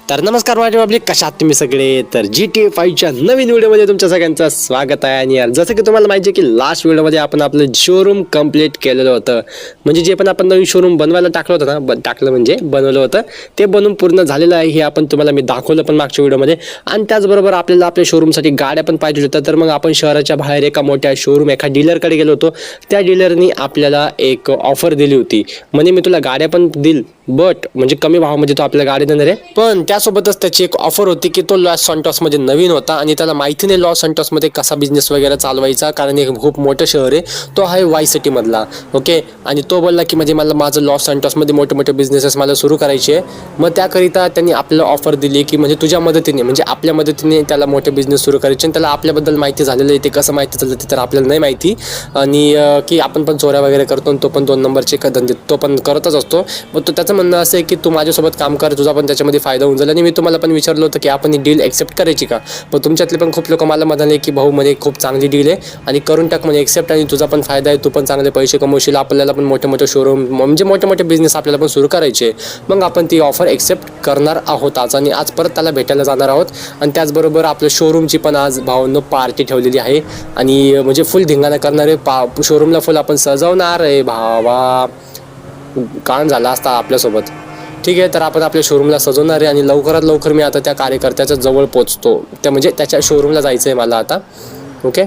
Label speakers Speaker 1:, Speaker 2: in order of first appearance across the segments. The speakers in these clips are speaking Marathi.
Speaker 1: तर नमस्कार माझे पब्लिक, कशा आहात तुम्ही सगळे. तर GTA 5च्या नवीन व्हिडिओमध्ये तुमच्या सगळ्यांचं स्वागत आहे. आणि यार जसं की तुम्हाला माहिती आहे की लास्ट व्हिडिओमध्ये आपण आपलं शोरूम कंप्लीट केलेलं होतं. म्हणजे जे पण आपण नवीन शोरूम बनवायला टाकलं होतं ना, टाकलं म्हणजे बनवलं होतं, ते बनवून पूर्ण झालेलं आहे. हे आपण तुम्हाला मी दाखवलं पण मागच्या व्हिडिओमध्ये. आणि त्याचबरोबर आपल्याला आपल्या शोरूमसाठी गाड्या पण पाहिजे होत्या. तर मग आपण शहराच्या बाहेर एका मोठ्या शोरूम एका डीलरकडे गेलो होतो. त्या डीलरनी आपल्याला एक ऑफर दिली होती, म्हणजे मी तुला गाड्या पण देईल बट म्हणजे कमी भावामध्ये तो आपल्याला गाडी देणार आहे. पण त्यासोबतच त्याची एक ऑफर होती की तो लॉस सॅन्टोसमध्ये नवीन होता आणि त्याला माहिती नाही लॉस सॅन्टोसमध्ये कसा बिझनेस वगैरे चालवायचा, कारण हे खूप मोठं शहर आहे. तो आहे वाईस सिटी मधला. ओके. आणि तो बोलला की म्हणजे मला माझं लॉस सॅन्टोसमध्ये मोठे मोठे बिझनेसेस मला सुरू करायचे आहे. मग त्याकरिता त्यांनी आपल्याला ऑफर दिली की म्हणजे तुझ्या मदतीने म्हणजे आपल्या मदतीने त्याला मोठे बिझनेस सुरू करायचे. आणि त्याला आपल्याबद्दल माहिती झालेलं आहे. ते कसं माहिती झालं ते तर आपल्याला नाही माहिती. आणि की आपण पण चोऱ्या वगैरे करतो आणि तो पण 2 नंबरचे धंदे तो पण करतच असतो. मग तो त्याचं म्हणणं असं आहे की तू माझ्यासोबत काम कर, तुझा पण त्याच्यामध्ये फायदा होऊन जाईल. आणि मी तुम्हाला पण विचारलं होतं की आपण ही डील एक्सेप्ट करायची का. पण तुमच्यातले पण खूप लोक मला म्हणाले की भाऊ म्हणजे खूप चांगली डील आहे आणि करून टाक म्हणजे एक्सेप्ट, आणि तुझा पण फायदा आहे, तू पण चांगले पैसे कमवशील, आपल्याला पण मोठे मोठे शोरूम म्हणजे मोठे मोठे बिझनेस आपल्याला पण सुरू करायचे. मग आपण ती ऑफर एक्सेप्ट करणार आहोत आज. आणि आज परत त्याला भेटायला जाणार आहोत. आणि त्याचबरोबर आपल्या शोरूमची पण आज भावांनो पार्टी ठेवलेली आहे. आणि म्हणजे फुल धिंगाणा करणार आहे, शोरूमला फुल आपण सजवणार आहे. भावा कान झाला असता आपल्यासोबत. ठीक आहे, तर आपण आपल्या शोरूमला सजवणार आहे आणि लवकरात लवकर मी आता त्या कार्यकर्त्याच्या जवळ पोचतो. त्या म्हणजे त्याच्या शोरूमला जायचं आहे मला आता. ओके.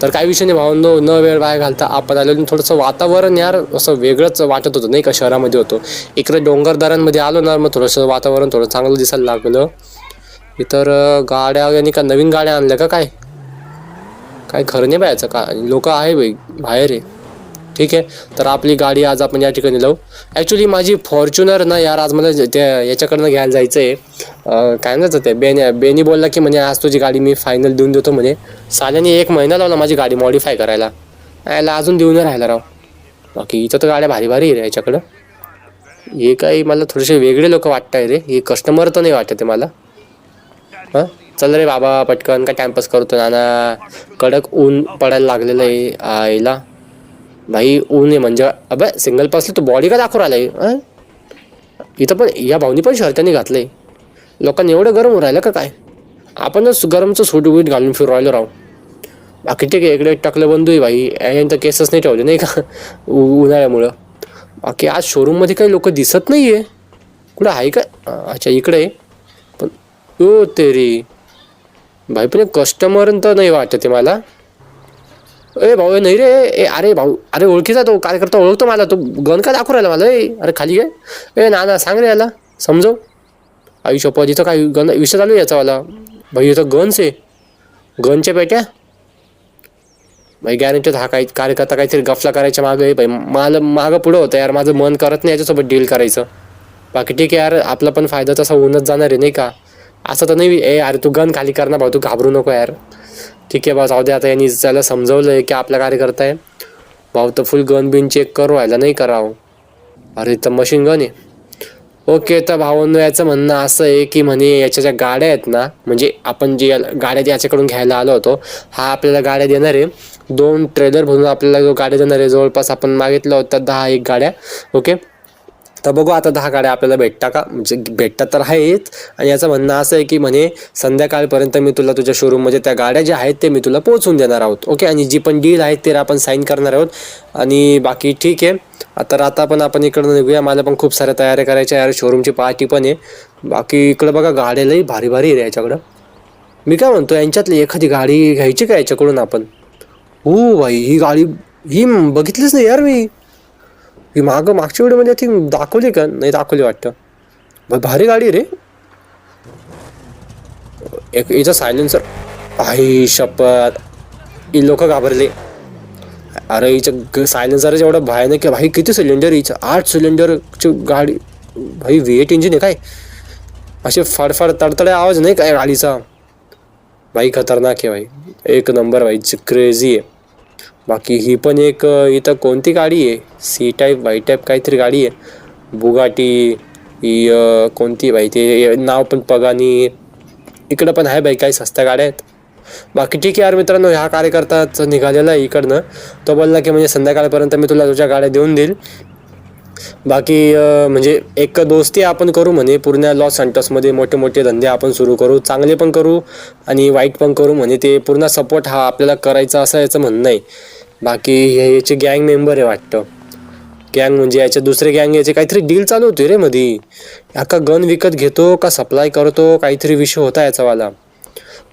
Speaker 1: तर काही विषय नाही भावंनो, न वेळ वाया घालता आपण आलेलो. थोडंसं वातावरण यार असं वेगळंच वाटत होतं नाही का, शहरामध्ये होतो. इकडे डोंगरदऱ्यांमध्ये आलो ना, मग थोडंसं वातावरण थोडं चांगलं दिसायला लागलं. इतर गाड्या आणि का नवीन गाड्या आणल्या का काय काय खरं नाही बायचं का, लोक आहे बाई बाहेर आहे. ठीक आहे, तर आपली गाडी आज आपण या ठिकाणी लावू. ॲक्च्युली माझी फॉर्च्युनर ना यार, आज मला त्या याच्याकडनं घ्यायला जायचं आहे. काय म्हणतात ते बेनी बोलला की म्हणजे आज तुझी गाडी मी फायनल देऊन देतो म्हणे. साल्याने 1 महिना लावला माझी गाडी मॉडिफाय करायला, याला अजून देऊन राहिला राव. बाकी इथं तर गाड्या भारी भारी आहे याच्याकडं. हे काही मला थोडेसे वेगळे लोक वाटत आहे रे, हे कस्टमर तर नाही वाटत आहे मला. हां चल रे बाबा पटकन, काय टाइमपास करतो नाना. कडक ऊन पडायला लागलेलं आहे आईला. भाई ऊन आहे म्हणजे अबे सिंगल पासली तू बॉडी का दाखवून आलाय. इथं पण या भाऊनी पण शर्टाने घातलंय. लोकांनी एवढं गरम होऊन राहिलं का काय, आपणच गरमचं सूट वीट घालून फिरू राहिलो राव. बाकी ठीक आहे, इकडे टाकलं बंधू आहे भाई, यांचं केसच नाही ठेवले नाही का उन्हाळ्यामुळं. बाकी आज शोरूममध्ये काही लोक दिसत नाही आहे. कुठं आहे का, अच्छा इकडे आहे. पण ओ तेरी भाई, पण कस्टमर तर नाही वाटत आहे मला. ए भाऊ नाही रे, अरे भाऊ, अरे ओळखीचा तो कार्यकर्ता ओळखतो मला. तो गन का दाखवू राहिला मला. अरे खाली आहे. ना सांग रे याला समजव. आयुष्यपद इथं काय गन विषय चालू आहे याचावाला. भाई इथं गन्स आहे, गनच्या पेट्या. भाई गॅरंटीत हा काही कार्यकर्ता काहीतरी गफला करायच्या मागं आहे भाई. मला मागं पुढं होतं यार, माझं मन करत नाही याच्यासोबत डील करायचं. बाकी ठीक आहे यार, आपला पण फायदा तसा होऊनच जाणार आहे नाही का. असं तर नाही अरे तू गन खाली कर ना भाऊ, तू घाबरू नको यार. ठीक आहे भाऊ, जाऊ दे आता. यांनी त्याला समजवलं आहे की आपला कार्यकर्ता आहे. भाऊ तर फुल गन बिन चेक करू व्हायला नाही करावं. अरे तर मशीन गन आहे. ओके, तर भावांनो याचं म्हणणं असं आहे की म्हणे याच्या ज्या गाड्या आहेत ना, म्हणजे आपण जे गाड्या याच्याकडून घ्यायला आलो होतो, हा आपल्याला गाड्या देणार आहे. 2 ट्रेलर भरून आपल्याला गाड्या देणार आहे. जवळपास आपण मागितलं होतं 10 गाड्या. ओके, तर बघू आता 10 गाड्या आपल्याला भेटता का, म्हणजे भेटतात तर आहेच. आणि याचं म्हणणं असं आहे की म्हणे संध्याकाळपर्यंत मी तुला तुझ्या शोरूममध्ये त्या गाड्या ज्या आहेत ते मी तुला पोहोचून देणार आहोत. ओके, आणि जी पण डील आहे ते आपण साईन करणार आहोत. आणि बाकी ठीक आहे. आता पण आपण इकडं निघूया, मला पण खूप साऱ्या तयाऱ्या करायच्या यार, शोरूमची पार्टी पण आहे. बाकी इकडं बघा गाड्यालाही भारी भारी आहे याच्याकडं. मी काय म्हणतो, यांच्यातली एखादी गाडी घ्यायची का याच्याकडून आपण. हो भाई, ही गाडी ही बघितलीच नाही यार मी. ही मागच्या व्हिडिओमध्ये ती दाखवली का नाही, दाखवली वाटतं. भारी गाडी रे. एक हिचं सायलेन्सर, भाई शपथ ही लोक घाबरले. अरे हिचं सायलेन्सर एवढं भयानक आहे भाई. किती सिलेंडर हिचं, 8 सिलेंडरची गाडी भाई. V8 इंजिन आहे काय, असे फडफड तडतडे आवाज नाही काय गाडीचा. भाई खतरनाक आहे भाई, एक नंबर भाई, क्रेझी आहे. बाकी ही पण एक इथं कोणती गाडी आहे, C टाईप वाय टाईप काहीतरी गाडी आहे. बुगाटी ही कोणती भाई, ते नाव पण पगानी. इकडं पण आहे भाई काही सस्त्या गाड्या आहेत. बाकी ठीक आहे यार मित्रांनो, ह्या कार्यकर्ताच निघालेला आहे इकडनं. तो बोलला की म्हणजे संध्याकाळपर्यंत मी तुला तुझ्या गाड्या देऊन देईल. बाकी म्हणजे एक दोस्ती आपण करू म्हणे पूर्ण लॉस सॅन्टोसमध्ये. मोठे मोठे धंदे आपण सुरू करू, चांगले पण करू आणि वाईट पण करू म्हणे. ते पूर्ण सपोर्ट हा आपल्याला करायचा असं याचं म्हणणं आहे. बाकी याचे गँग मेंबर आहे वाटतं. गँग म्हणजे याच्या दुसरे गँग याचे काहीतरी डील चालू होती रे मधी. का गन विकत घेतो का सप्लाय करतो, काहीतरी विषय होता याचावाला.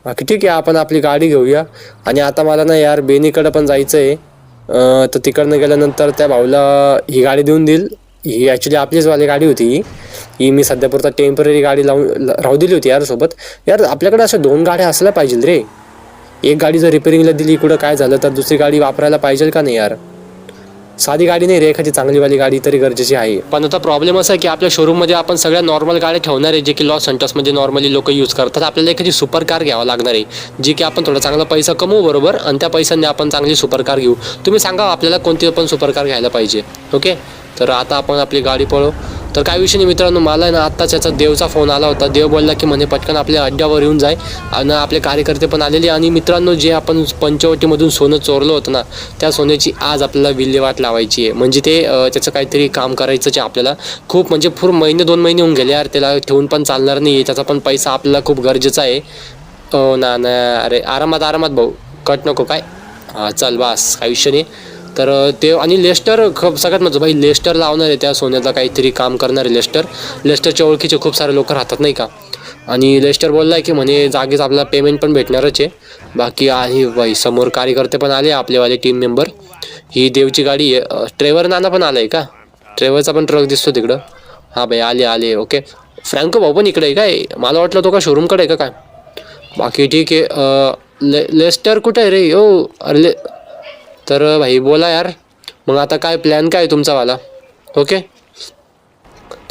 Speaker 1: बाकी ठीक आहे, आपण आपली गाडी घेऊया. आणि आता मला ना यार बेनीकडं पण जायचं आहे. तर तिकडनं गेल्यानंतर त्या भाऊला ही गाडी देऊन देईल. ही ॲक्च्युली आपलीच वाली गाडी होती. ही मी सध्यापुरता टेम्पररी गाडी लावून राहू दिली होती यार सोबत. यार आपल्याकडे अशा 2 गाड्या असल्या पाहिजे रे. एक गाडी जर रिपेरिंगला दिली, कुठं काय झालं तर दुसरी गाडी वापरायला पाहिजे का नाही यार. साधी गाडी नाही रे, एखादी चांगलीवाली गाडी तरी गरजेची आहे. पण आता प्रॉब्लेम असा आहे की आपल्या शोरूममध्ये आपण सगळ्या नॉर्मल गाड्या ठेवणार आहे, जे की लॉस सॅन्टोसमध्ये नॉर्मली लोक यूज करतात. आपल्याला एखादी सुपर कार घ्यावं लागणार आहे, जी की आपण थोडा चांगला पैसा कमवू बरोबर, आणि त्या पैशाने आपण चांगली सुपर कार घेऊ. तुम्ही सांगा आपल्याला कोणती पण सुपर कार घ्यायला पाहिजे. ओके, तर आता आपण आपली गाडी पळवू. तर काय विषय नाही मित्रांनो, मला ना आत्ताच याचा देवचा फोन आला होता. देव बोलला की म्हणे पटकन आपल्या अड्ड्यावर येऊन जाय. आणि आपले कार्यकर्ते पण आलेले. आणि मित्रांनो, जे आपण पंचवटीमधून सोनं चोरलं होतं ना, त्या सोन्याची आज आपल्याला विल्हेवाट लावायची आहे. म्हणजे ते त्याचं काहीतरी काम करायचंच आहे आपल्याला. खूप म्हणजे पूर्ण 1-2 महिने होऊन गेले यार, त्याला ठेवून पण चालणार नाही. त्याचा पण पैसा आपल्याला खूप गरजेचा आहे. ना अरे आरामात भाऊ, कट नको काय. हां चल बास, काही विषय नाही. तर ते आणि लेस्टर सगळ्यात म्हणजे भाई लेस्टर लावणार आहे त्या सोन्याला, काहीतरी काम करणार आहे लेस्टरच्या ओळखीचे खूप सारे लोक राहतात नाही का. आणि लेस्टर बोलला आहे की म्हणे जागीच आपल्याला पेमेंट पण भेटणारच आहे. बाकी आहे बाई, समोर कार्यकर्ते पण आले आपलेवाले टीम मेंबर. ही देवची गाडी आहे. ट्रेवर नाना पण आला आहे का, ट्रेवरचा पण ट्रक दिसतो तिकडं. हां भाई आले. ओके, फ्रँको भाऊ पण इकडे आहे काय, मला वाटलं तो का शोरूमकडे आहे का काय. बाकी ठीक आहे. लेस्टर कुठे आहे रे. ओ अरे तर भाई बोला यार, मग आता काय प्लॅन काय तुमचा वाला. ओके,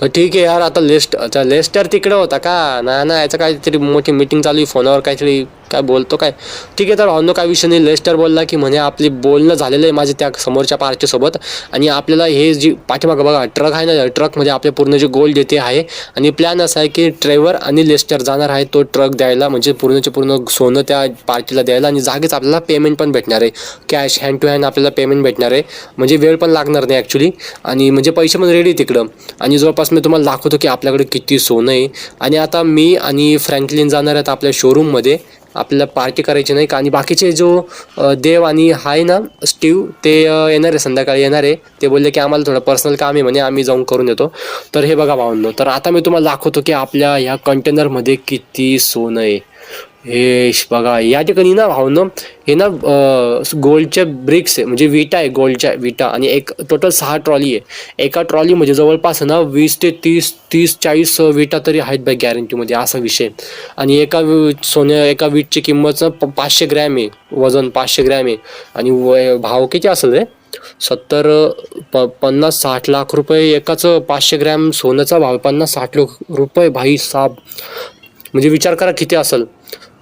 Speaker 1: तर ठीक आहे यार. आता लेस्टर तिकडे होता का ना याचं काहीतरी मोठी मीटिंग चालू आहे, फोनवर काहीतरी काय बोलतो काय. ठीक आहे, तर भावनो काय विषय नाही. लेस्टर बोलला की म्हणे आपली बोलणं झालेलं आहे माझे त्या समोरच्या पार्टीसोबत, आणि आपल्याला हे जी पाठीमागं बघा ट्रक आहे ना, ट्रकमध्ये आपले पूर्ण जे गोल्ड येते आहे. आणि प्लॅन असा आहे की ट्रेवर आणि लेस्टर जाणार आहे तो ट्रक द्यायला, म्हणजे पूर्णचे पूर्ण सोनं त्या पार्टीला द्यायला. आणि जागेच आपल्याला पेमेंट पण भेटणार आहे, कॅश हँड टू हँड आपल्याला पेमेंट भेटणार आहे. म्हणजे वेळ पण लागणार नाही ॲक्च्युली, आणि म्हणजे पैसे पण रेडी तिकडं. आणि जवळपास मी तुम्हाला दाखवतो की आपल्याकडे किती सोनं आहे. आणि आता मी आणि फ्रँकलिन जाणार आहेत आपल्या शोरूममध्ये, आपल्याला पार्टी करायची नाही का. आणि बाकीचे जो देव आणि हाय ना स्टीव, ते येणार आहे संध्याकाळी येणार आहे. ते बोलले की आम्हाला थोडं पर्सनल काम आहे म्हणे, आम्ही जाऊन करून येतो. तर हे बघा भावंनो, तर आता मी तुम्हाला दाखवतो की आपल्या ह्या कंटेनरमध्ये किती सोनं आहे. हे बघा या ठिकाणी ना भावनो, हे ना गोल्डच्या ब्रिक्स आहे, म्हणजे विटा आहे, गोल्डच्या विटा. आणि एक टोटल 6 ट्रॉली आहे. एका ट्रॉलीमध्ये जवळपास ना 20 ते 30-40 विटा तरी आहेत बाय गॅरंटीमध्ये, असा विषय. आणि एका वीटची किंमत 500 ग्रॅम आहे, वजन 500 ग्रॅम आहे. आणि भाव किती असेल रे, 50-60 लाख रुपये एकाचं. 500 ग्रॅम सोन्याचा भाव 50-60 लाख रुपये भाई साब, म्हणजे विचार करा किती असेल.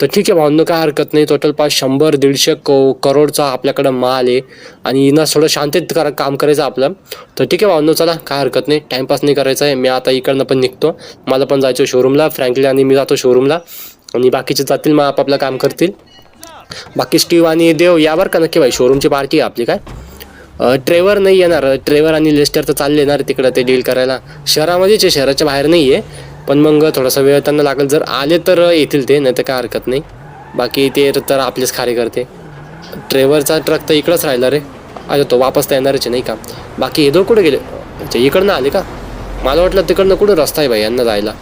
Speaker 1: तर ठीक आहे भावनो, काय हरकत नाही. टोटल 100-150 करोडचा आपल्याकडं माल आहे. आणि ना थोडं शांतीत काम करायचं आपलं. तर ठीक आहे भावनो, चला काय हरकत नाही, टाईमपास नाही करायचा आहे. मी आता इकडनं पण निघतो, मला पण जायचं शोरूमला. फ्रँकली आणि मी जातो शोरूमला, आणि बाकीचे जातील मग आपापलं काम करतील. बाकी स्टीव आणि देव यावर का नक्की भाई, शोरूमची पार्टी आहे आपली. काय ट्रेवर नाही येणार, ट्रेवर आणि लेस्टर तर चालले येणार तिकडं ते डील करायला. शहरामध्येच आहे, शहराच्या बाहेर नाही आहे. पण मग थोडासा वेळ त्यांना लागेल, जर आले तर येतील ते, नाही तर काय हरकत नाही. बाकी ते तर आपलेच कार्यकर्ते. ट्रेवरचा ट्रक तर इकडंच राहिला रे, अरे तो वापस तर येणारच नाही का. बाकी हे कुठे गेले, इकडनं आले का, मला वाटलं तिकडनं कुठं रस्ता आहे भाई यांना जायला.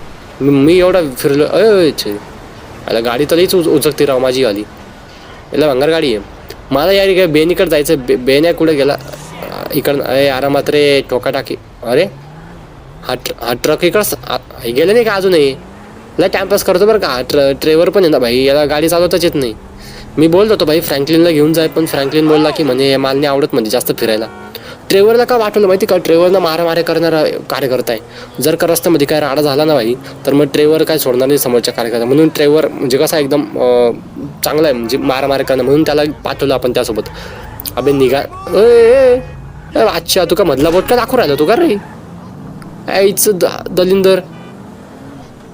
Speaker 1: मी एवढा फिरलो. याला गाडी तर लईच उचकती राव माझी गाडी, याला भंगार गाडी आहे. मला यार काय बेनीकडे जायचं, बेन्या कुठे गेला इकडनं. अरे आरामात रे, टोका टाकी. अरे हा ट्रक इकडंच गेलं नाही का अजूनही. लय टाइमपास करतो बरं का. ट्रेवर पण आहे ना भाई, याला गाडी चालवताच येत नाही. मी बोलतो तो भाई फ्रँकलिनला घेऊन जाय, पण फ्रँकलिन बोलला की म्हणे मला नाही आवडत म्हणजे जास्त फिरायला. ट्रेवरला का वाटवलं माहिती का, ट्रेवरनं मारामाऱ्या करणारा कार्यकर्ता आहे. जर का रस्त्यामध्ये काय राडा झाला ना भाई, तर मग ट्रेवर काय सोडणार नाही समोरच्या कार्यकर्ता. म्हणून ट्रेवर म्हणजे कसा एकदम चांगला आहे, म्हणजे मारामाऱ्या करणं, म्हणून त्याला पाठवलं आपण त्यासोबत. अबे निघा. अच्छा तू का मधला बोट का दाखवू राहिला तू का रे, आईचं दलिंदर.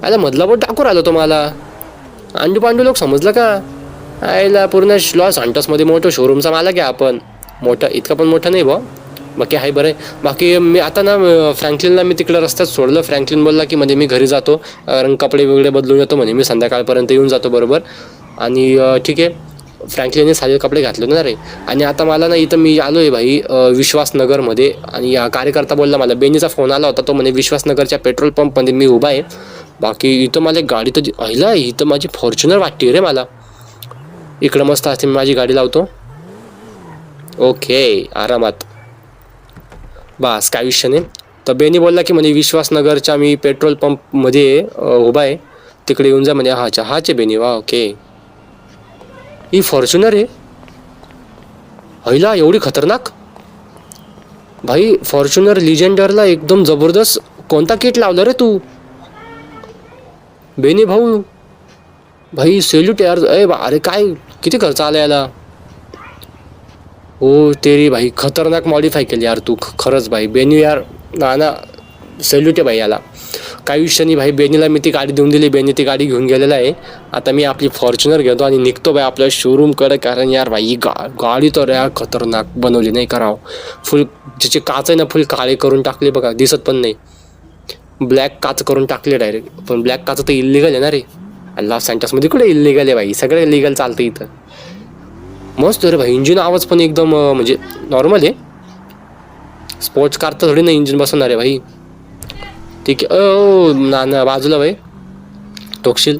Speaker 1: आयला मधला बोट टाकू राहिलो तो मला. अंडू पांडू लोक समजलं का. आयला पूर्ण लॉस सॅन्टोसमध्ये मोठं शोरूमचा मालक आहे आपण. मोठं इतकं पण मोठं नाही भाऊ, बाकी आहे बरं आहे. बाकी मी आता ना फ्रँकलिनला मी तिकडं रस्त्यात सोडलं. फ्रँकलिन बोलला की म्हणजे मी घरी जातो, कारण कपडे वगैरे बदलून येतो म्हणे, मी संध्याकाळपर्यंत येऊन जातो बरोबर. आणि ठीक आहे, फ्रँकलिनने साधे कपडे घातले ना रे. आणि आता मला ना इथं मी आलो आहे भाई विश्वासनगरमध्ये. आणि या कार्यकर्ता बोलला, मला बेनीचा फोन आला होता, तो म्हणे विश्वासनगरच्या पेट्रोल पंपमध्ये मी उभा आहे. बाकी इथं मला गाडी तर आईला, इथं माझी फॉर्च्युनर वाटते रे मला. इकडं मस्त असते, मी माझी गाडी लावतो. ओके, आरामात, बस काय विषय नाही. तर बेनी बोलला की म्हणे विश्वासनगरच्या मी पेट्रोल पंपमध्ये उभा आहे, तिकडे येऊन जा म्हणे. हाचे बेनी, वा ओके. ही फॉर्च्युनर आहे हैला, एवढी खतरनाक भाई. फॉर्च्युनर लिजेंडरला एकदम जबरदस्त. कोणता किट लावला रे तू बेनी भाऊ? भाई सेल्यूट यार. अरे काय किती खर्च आला याला? हो तेरी भाई, खतरनाक मॉडिफाय केली यार तू खरंच भाई बेनी यार. ना सेल्यूट आहे भाई याला, काही विषय नाही भाई. बेनीला मी ती गाडी देऊन दिली, बेनी ती गाडी घेऊन गेलेला आहे. आता मी आपली फॉर्च्युनर घेतो आणि निघतो भाई आपल्या शोरूमकडे. कारण यार भाई गाडी तर यार खतरनाक बनवली नाही करावं. फुल ज्याची काच आहे ना फुल काळे करून टाकले बघा, दिसत पण नाही. ब्लॅक काच करून टाकले डायरेक्ट. पण ब्लॅक काच तर इलिगल आहे ना रे. लॉस सँटोसमध्ये कुठे इलिगल आहे भाई, सगळं इलिगल चालतं इथं. मस्त रे भाई, इंजिन आवाज पण एकदम म्हणजे नॉर्मल आहे. स्पोर्ट्स कार तर थोडी ना इंजिन बसवणार आहे भाई. ठीक आहे. ना बाजूला भाई टोकशील.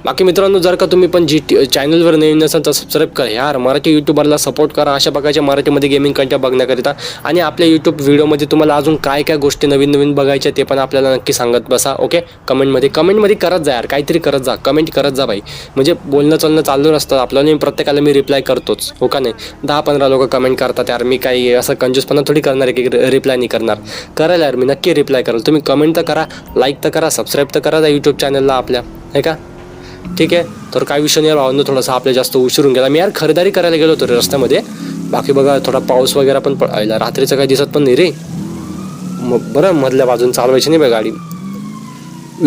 Speaker 1: बाकी मित्रांनो, जर का तुम्ही पण चॅनलवर नवीन नसाल तर सबस्क्राईब करा यार. मराठी यूट्यूबरला सपोर्ट करा अशा प्रकारच्या मराठीमध्ये गेमिंग कंटेंट बघण्याकरिता. आणि आपल्या यूट्यूब व्हिडिओमध्ये तुम्हाला अजून काय काय गोष्टी नवीन बघायच्या ते पण आपल्याला नक्की सांगत बसा. ओके, कमेंटमध्ये करत जा यार, काहीतरी करत जा, कमेंट करत जा भाई. म्हणजे बोलणं चालणं चालू नसतं आपल्याला, प्रत्येकाला मी रिप्लाय करतोच हो का नाही. 10-15 लोक कमेंट करतात यार, मी काही असं कंजूसपणा थोडी करणार आहे की रिप्लाय नाही करणार. करायला यार मी नक्की रिप्लाय करेल. तुम्ही कमेंट तर करा, लाईक तर करा, सबस्क्राईब तर करा यूट्यूब चॅनलला आपल्या, आहे का. ठीक आहे, तर काय विषय नाही भावांनो. थोडासा आपल्या जास्त उशीरून गेला. मी यार खरेदारी करायला गेलो होतो रस्त्यामध्ये. बाकी बघा थोडा पाऊस वगैरे पण पडायला, रात्रीचं काही दिसत पण नाही रे. मग बरं मधल्या बाजून चालवायची नाही बघ गाडी.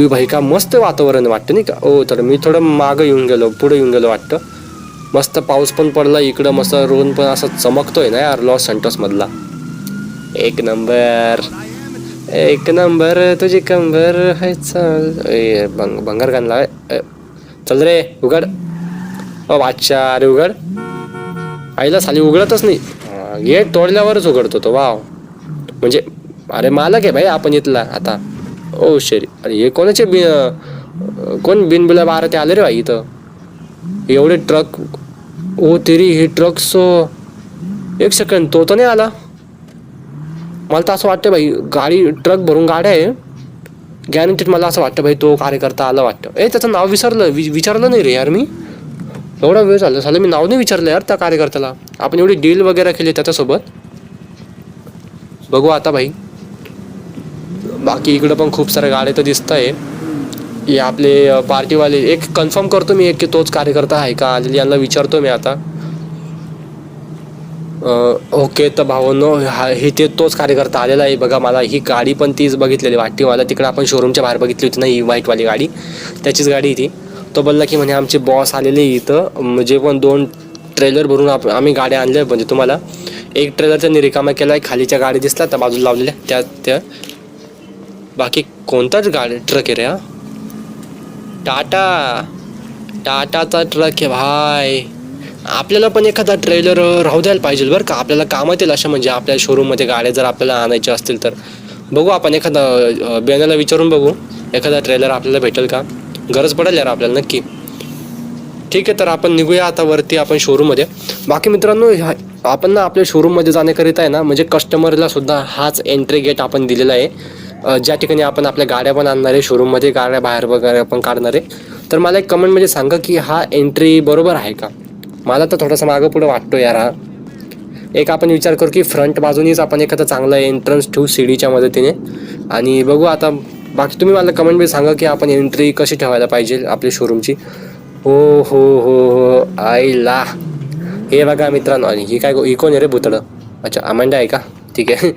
Speaker 1: भाई का मस्त वातावरण वाटतं नाही का. तर मी थोडं पुढे येऊन गेलो वाटतं. मस्त पाऊस पण पडला इकडं, मस्त रोड पण असा चमकतोय ना यार लॉस सँटोसमधला. एक नंबर तुझी कंबर है. भंगार गाणला. चल रे उघड. अच्छा अरे उघड. आईला साली उघडतच नाही, गेट तोडल्यावरच उघडतो तो. वाव, म्हणजे अरे मालक आहे भाई आपण इथला आता. शरी, अरे हे कोणाचे कोण बिनबुला बारा ते आले रे भाई इथं. एवढे ट्रक. तेरी हे ट्रक्स. एक सेकंड, तो तर नाही आला. मला तर असं वाटतं भाई गाडी ट्रक भरून गाड्या आहे गॅरंटीड. मला असं वाटतं भाई तो कार्यकर्ता आला वाटतं. त्याचं नाव विचारलं नाही रे यार मी. एवढा वेळ झाला मी नाव नाही विचारलं यार त्या कार्यकर्त्याला. आपण एवढी डील वगैरे केली त्याच्यासोबत. बघू आता भाई. बाकी इकडं पण खूप साऱ्या गाड्या तर दिसत आहे. हे आपले पार्टीवाले. एक कन्फर्म करतो मी की तोच कार्यकर्ता आहे का आलेली, यांना विचारतो मी आता. ओके, तर भावांनो हे तोच कार्यकर्ता आलेला आहे बघा. मला ही गाडी पण तीच बघितलेली वाटते मला. तिकडे आपण शोरूमच्या बाहेर बघितली होती ना ही व्हाईटवाली गाडी, त्याचीच गाडी ती. तो बोलला की म्हणे आमचे बॉस आलेले इथं, म्हणजे पण 2 ट्रेलर भरून आम्ही गाड्या आणल्या. म्हणजे तुम्हाला एक ट्रेलर त्यांनी रिकामा केला आहे, खालीच्या गाडी दिसला त्या बाजूला लावलेल्या त्या. बाकी कोणताच गाडी ट्रक आहे रे हा. टाटाचा ट्रक आहे भाई. आपल्याला पण एखादा ट्रेलर राहू द्यायला पाहिजे बरं का, आपल्याला कामात येईल अशा. म्हणजे आपल्या शोरूममध्ये गाड्या जर आपल्याला आणायच्या असतील तर बघू आपण एखादा बेनाला विचारून बघू, एखादा ट्रेलर आपल्याला भेटेल का. गरज पडेल यार आपल्याला नक्की. ठीक आहे, तर आपण निघूया आता वरती आपण शोरूममध्ये. बाकी मित्रांनो, आपण ना आपल्या शोरूममध्ये जाण्याकरिता आहे ना, म्हणजे कस्टमरला सुद्धा हाच एंट्री गेट आपण दिलेला आहे. ज्या ठिकाणी आपण आपल्या गाड्या पण आणणार आहे शोरूममध्ये, गाड्या बाहेर वगैरे आपण काढणार आहे. तर मला एक कमेंटमध्ये सांगा की हा एंट्री बरोबर आहे का. मला तर थोडंसं मागं पुढं वाटतो यार हा. एक आपण विचार करू की फ्रंट बाजूनीच आपण एखादा चांगला एंट्रन्स ठेवू सीडीच्या मदतीने. आणि बघू आता. बाकी तुम्ही मला कमेंटमध्ये सांगा की आपण एंट्री कशी ठेवायला पाहिजे आपल्या शोरूमची. हो आईला. हे बघा मित्रांनो, आणि ही काय इकोन आहे रे भुतडं. अच्छा अमांडा आहे का. ठीक आहे.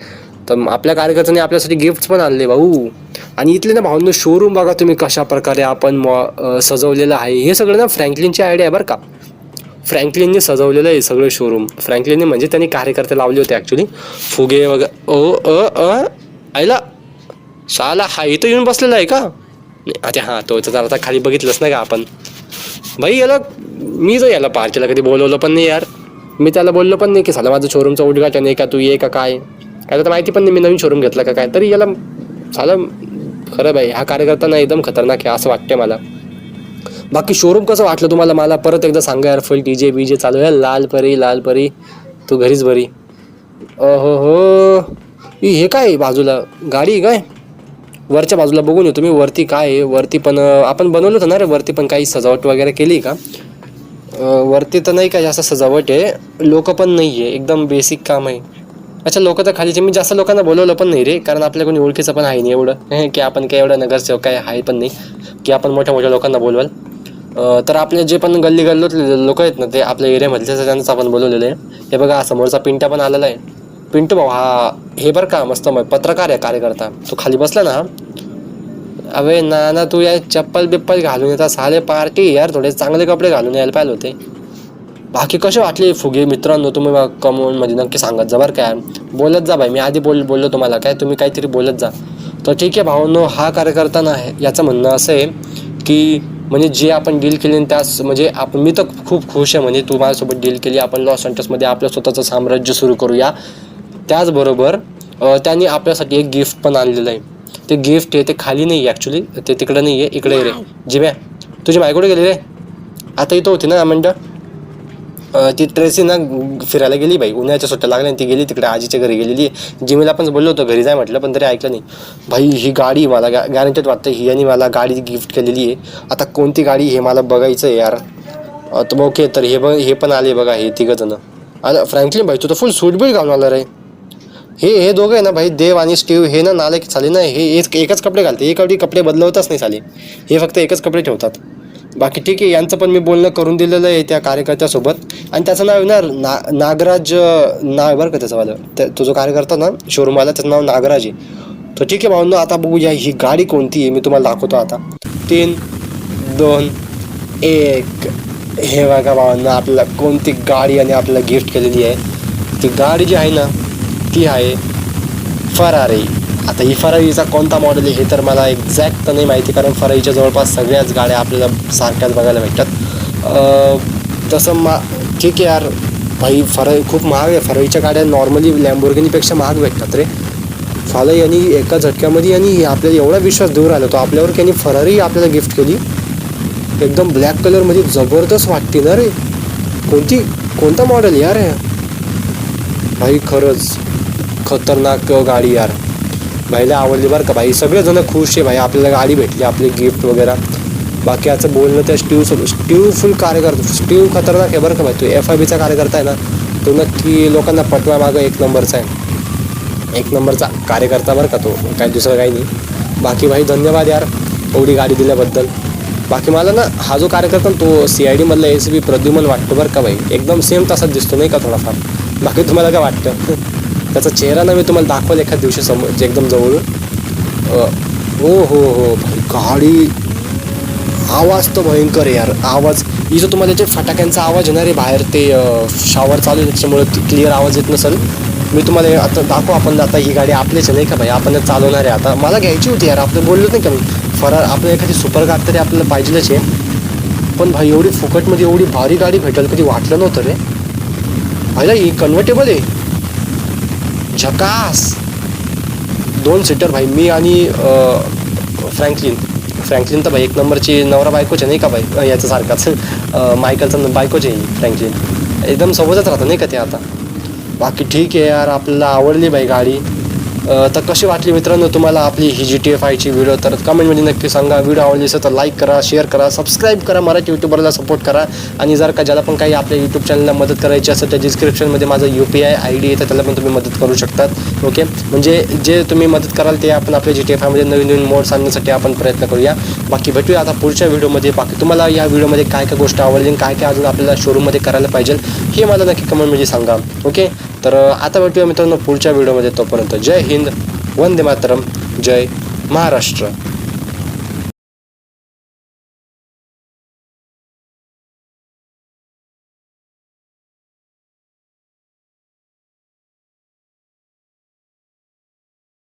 Speaker 1: तर आपल्या कार्यकर्त्याने आपल्यासाठी गिफ्ट्स पण आणले भाऊ. आणि इथले ना भाऊंनो शोरूम बघा तुम्ही कशा प्रकारे आपण सजवलेलं आहे. हे सगळं ना फ्रँकलिनची आयडिया आहे बरं का. फ्रँकलिनने सजवलेलं आहे सगळं शोरूम. फ्रँकलिनने म्हणजे त्यांनी कार्यकर्ते लावले होते ॲक्च्युली, फुगे वगैरे. आयला साला हा इथं येऊन बसलेला आहे का? अच्छा हां, तो तर आता खाली बघितलंच नाही का आपण. भाई याला मी तर याला पार्टीला कधी बोलवलं पण नाही यार. मी त्याला बोललो पण नाही की साला माझं शोरूमचं उद्घाटन आहे का, तू ये का काय. त्याला तर माहिती पण नाही मी नवीन शोरूम घेतला का काय. तरी याला साला खरं बाई हा कार्यकर्ता ना एकदम खतरनाक आहे असं वाटतंय मला. बाकी शोरूम कसं वाटलं तुम्हाला मला परत एकदा सांगा यार. फुल डीजे बीजे चालू आहे. लाल परी तू घरीच बरी. हो हे काय बाजूला गाडी काय वरच्या बाजूला बघून येतो मी. वरती काय आहे, वरती पण आपण बनवलं होतं ना रे, वरती पण काही सजावट वगैरे केली का? वरती तर नाही काय जास्त सजावट आहे, लोक पण नाही आहे, एकदम बेसिक काम आहे. अच्छा लोक तर खालीचे. मी जास्त लोकांना बोलवलं पण नाही रे, कारण आपल्या कोणी ओळखीचं पण आहे नाही एवढं की आपण काय एवढं नगरसेवक काय आहे पण नाही की आपण मोठ्या लोकांना बोलवाल. तर आपले जे पण गल्ली गल्लोतले लोक आहेत ना ते आपल्या एरियामधले त्यांनाच आपण बोलवलेलं आहे. हे बघा समोरचा पिंट्या पण आलेला आहे. पिंटू भाऊ हा हे बरं का मस्त पत्रकार आहे, कार्यकर्ता. तो खाली बसला ना. अबे ना तू या चप्पल बिप्पल घालून येतात साले पार्टी यार, थोडे चांगले कपडे घालून यायला पाहिजे होते. बाकी कसे वाटले फुगे मित्रांनो तुम्ही कमेंट मध्ये नक्की सांगत जा बरं काय. बोलत जा भाई, मी आधी बोललो तुम्हाला काय, तुम्ही काहीतरी बोलत जा. तर ठीक आहे भावांनो, हा कार्यकर्ता ना याचं म्हणणं असं आहे की म्हणजे जे आपण डील केली त्यास म्हणजे मी तर खूप खुश आहे. म्हणजे तू माझ्यासोबत डील केली, आपण लॉस एंजल्समध्ये आपलं स्वतःचं साम्राज्य सुरू करूया. त्याचबरोबर त्यांनी आपल्यासाठी एक गिफ्ट पण आणलेलं आहे. ते गिफ्ट आहे ते खाली नाही आहे ॲक्च्युली, ते तिकडं नाही आहे, इकडे रे जिम्या. तुझी मायकडे गेली रे? आता इथं होती ना मंडळ. ती ट्रेसी ना फिरायला गेली बाई, उन्हाळ्याच्या सुट्ट्या लागल्या ती गेली तिकडे आजीच्या घरी गेलेली. जिमीला पण बोललो होतो घरी जाय म्हटलं पण तरी ऐकलं नाही. भाई ही गाडी मला गॅरंटेड वाटतं ही यांनी मला गाडी गिफ्ट केलेली आहे. आता कोणती गाडी हे मला बघायचं आहे यार. तर ओके तर हे पण आले बघा हे तिघं जण. अरे फ्रँकलिन भाई तू तर फुल सूट बीट घालून आला रे. हे दोघं आहे ना भाई, देव आणि स्टीव, हे ना नालायक चाले ना. हे एकच कपडे घालते, एक कपडे बदलवतच नाही चाले. हे फक्त एकच कपडे ठेवतात. बाकी ठीक आहे, यांचं पण मी बोलणं करून दिलेलं आहे त्या कार्यकर्त्यासोबत. आणि त्याचं नाव ना नागराज नाव बरं का त्याचं तो जो कार्यकर्ता ना शोरूमवाला त्याचं नाव नागराज आहे. तर ठीक आहे भावनो, आता बघूया ही गाडी कोणती आहे मी तुम्हाला दाखवतो आता. 3, 2, 1 हे बघा भावांना आपल्याला कोणती गाडी आणि आपल्याला गिफ्ट केलेली आहे. ती गाडी जी आहे ना ती आहे फरारी. आता ही फरारीचा कोणता मॉडेल आहे हे तर मला एक्झॅक्ट तर नाही माहिती, कारण फरारीच्या जवळपास सगळ्याच गाड्या आपल्याला सारख्याच बघायला भेटतात. तसं ठीक आहे यार भाई, फरारी खूप महाग आहे. फरारीच्या गाड्या नॉर्मली लॅम्बोर्गिनीपेक्षा महाग भेटतात रे. फाला यांनी एका झटक्यामध्ये आणि आपल्याला एवढा विश्वास देऊ राहिला तो आपल्यावर की यांनी फरारी आपल्याला गिफ्ट केली. एकदम ब्लॅक कलरमध्ये जबरदस्त वाटते ना रे. कोणता मॉडेल यार आहे भाई, खरंच खतरनाक गाडी यार. भाईला आवडली बरं का भाई, सगळेजण खुश आहे भाई, आपल्याला गाडी भेटली, आपले गिफ्ट वगैरे. बाकी याचं बोलणं त्या स्टीव फुल कार्यकर्ता. स्टीव खतरनाक आहे बरं का भाई, तो FIBचा कार्यकर्ता आहे ना, तो नक्की लोकांना पटवा मागं एक नंबरचा आहे, एक नंबरचा कार्यकर्ता बरं का तो, काही दुसरं काही नाही. बाकी भाई धन्यवाद यार एवढी गाडी दिल्याबद्दल. बाकी मला ना हा जो कार्यकर्ता तो CID मधला ACP प्रद्युमन वाटतो बरं का भाई, एकदम सेम तसाच दिसतो नाही का थोडाफार. बाकी तुम्हाला काय वाटतं? त्याचा चेहरा ना मी तुम्हाला दाखवलं एखाद दिवशी समोर एकदम जवळून. हो भाई गाडी आवाज तर भयंकर आहे यार. आवाज इथं तुम्हाला ते फटाक्यांचा आवाज येणार आहे बाहेर, ते शॉवर चालू आहे त्याच्यामुळे क्लिअर आवाज येत नसेल. मी तुम्हाला आता दाखवू. आपण आता ही गाडी आपलीच नाही का भाई, आपण चालवणार आहे आता. मला घ्यायची होती यार, आपलं बोललो नाही का मी फरार, आपल्याला एखादी सुपर कार तरी आपल्याला पाहिजेलच आहे. पण भाई एवढी फुकटमध्ये एवढी भारी गाडी भेटेल कधी वाटलं नव्हतं रे. भाईला ही कन्व्हर्टेबल आहे, झकास. 2 सीटर भाई, मी आणि फ्रँकलिन तर भाई एक नंबरची नवरा बायकोच आहे नाही का भाई, याच्यासारखाच मायकलचं बायकोच आहे फ्रँकलिन, एकदम सोबतच राहतं नाही का ते आता. बाकी ठीक आहे यार, आपल्याला आवडली भाई गाडी. तर कशी वाटली मित्रांनो तुम्हाला आपली ही GTA 5ची व्हिडिओ, तर कमेंटमध्ये नक्की सांगा. व्हिडिओ आवडली असेल तर लाईक करा, शेअर करा, सबस्क्राईब करा, मराठी यूट्यूबरला सपोर्ट करा. आणि जर का ज्याला पण काही आपल्या यूट्यूब चॅनलला मदत करायची असेल तर डिस्क्रिप्शनमध्ये माझं UPI ID आहे, तर त्याला पण तुम्ही मदत करू शकतात. ओके, म्हणजे जे तुम्ही मदत कराल ते आपण आपल्या GTA 5मध्ये नवीन मोड्स आणण्यासाठी आपण प्रयत्न करूया. बाकी भेटूया आता पुढच्या व्हिडिओमध्ये. बाकी तुम्हाला या व्हिडिओमध्ये काय काय गोष्ट आवडली, काय अजून आपल्याला शोरूममध्ये करायला पाहिजे हे मला नक्की कमेंटमध्ये सांगा. ओके, तर आता भेटूया मित्रांनो पुढच्या व्हिडिओमध्ये. तोपर्यंत जय हिंद, वंदे मातरम, जय महाराष्ट्र.